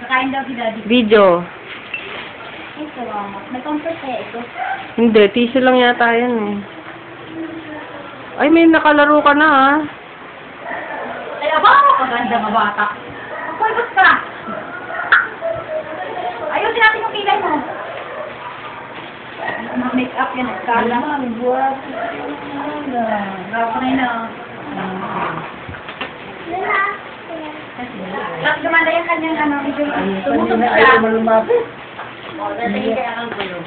Kakain daw si Daddy. Video. Ay, salamat. May comfort kaya ito. Hindi, tissue lang yata yan eh. Ay, may nakalaro ka na ah. Ay, aba! Paganda nga bata. Pagpulbos ka! Ayusin natin yung kilay mo. Make up yan. Kala. Buwag. Bravo na yun ah. Tapos gumanda yung kanyang ano. Tumutok siya. Ayaw mo lumapit. Dadagay kaya kang gulo.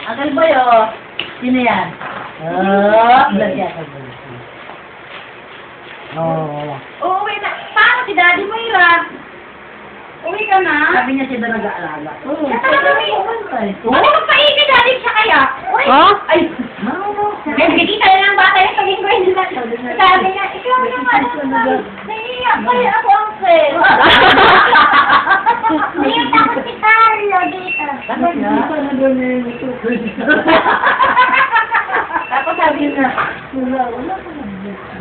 Akal ba yun? Sino yan? Lagyan ka ba? Oo. Uuwi na. Paano si Daddy mo, Ira? Uwi ka na? Sabi niya siya na nag-aalala. Oo. Siya talaga may Ano magpaigay Daddy siya kaya? Uy! Ha? Ay! Nagkikita na ng bata yung paging kwento na. Sabi niya, ikaw yung ano. Naiiyak kaya ako, Uncle. Naiiyak ako si Carlo dito. Bakit na? Tapos sabi niya,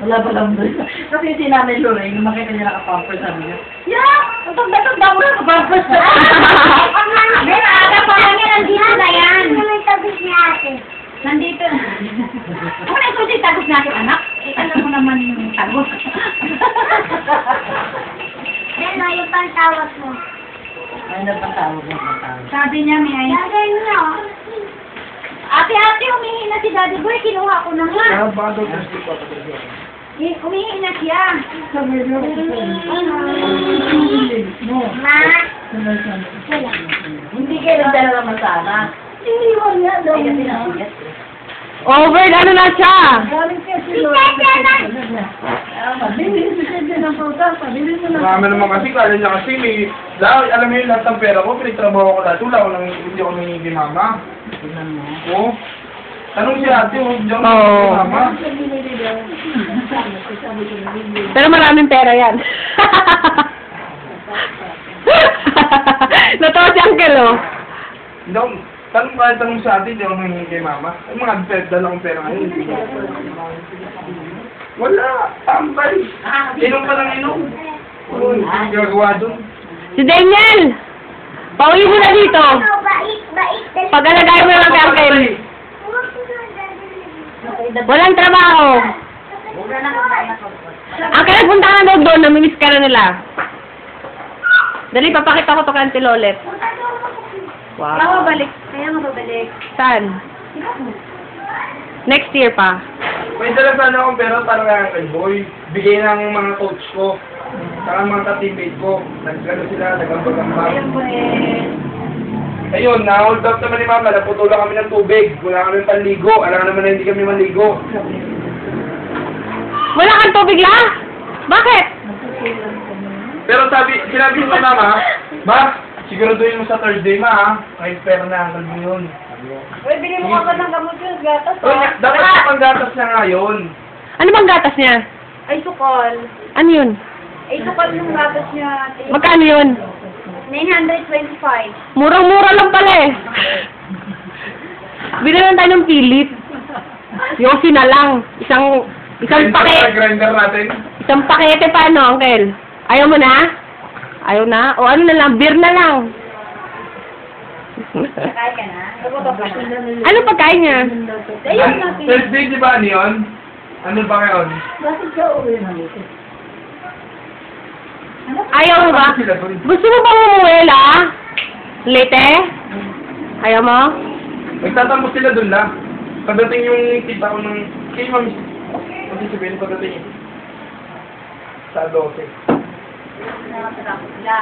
Wala pa lang doon. Kasi si Nanay Lorraine, nung makita niya nakapamper, sabi niya, yak! Tugda-tugda mo na kapapos na. Pero aga pa lang yan, nandito na yan. May tabis niya ate. Nandito. Ako na ito yung tagos natin, anak. Eh, alam mo naman yung tagos. Ano yung pantawag mo? ay napatawag mo, napatawag. Sabi niya, may Lagay niyo. Ate, umihi na si Daddy Boy. Kinuha ko na nga. Umihi na siya. Ma? Hindi kayo nagdala naman sana. Iniwan niya daw. Ay, kasi nasigat. Over, ano na siya? Galing kasi Si Tete na. Bili si Tete ng prutas. Bili mo na. Marami naman kasi, kala niya kasi may, alam mo yun, lahat ng pera ko, pinagtrabaho ko lahat. Wala, hindi ako nangingi kay mama. Tingnan mo. Oo. Tanong si ate, hindi ako Oo. nangingi kay mama. Pero maraming pera yan. Natawa si Uncle oh. Hindi ako, tanong si ate, hindi ako nangingi kay mama. Ay, mga dala akong pera ngayon. Wala, tambay. Inom pa ng inom. Oo, hindi gagawa dun. Si Daniel! Pauwi mo na dito. Bait. Pag-alagay mo lang kay Uncle. Walang trabaho. Uncle, punta ka na doon. Namimiss ka na nila. Dali, papakita ko to kay Auntie Lolet. Wow. Kaya mababalik. Saan? Next year pa. May dala sana akong pera para kay Boy. Bigay ng mga coach ko. Saka mga ka-teammate ko. Nagano sila, nagambag-ambag. Ayun po eh. Ayun, na-hold up naman ni Mama. Naputulan kami ng tubig. Wala kami panligo. Alam naman na hindi kami manligo. Wala kang tubig la? Bakit? Pero sinabi ko kay Mama, Ma, siguraduhin mo sa Thursday, Ma, ha? Kahit pera na, ang mo yun. Uy, bili mo ka ng gamot yun, gatas Oh, dapat sa panggatas na nga yun. Ano bang gatas niya? Ay, sukol. Ano yun? Ay, sukol yung gatas niya. ate. Magkano yun? 925. Murang-mura lang pala eh. Bilang tayo ng pilit. Yosi na lang. Isang pakete. Grinder natin. Isang pakete pa ano, Uncle? Ayaw mo na? Ayaw na? O ano na lang, beer na lang. Kaya ka na? Luto ka na? Ano pagkain niya? Ayun natin. Thursday, di ba ano yun? Ano ba ngayon? Bakit ka uwi na dito? Ayaw mo ba? Gusto mo bang umuwi la? Late? Ayaw mo? Magtatampo sila dun lang. Pagdating yung tita ko ng... Kay Mami. Kasi sabihin pagdating yun. Sa 12. Nakasarap sila.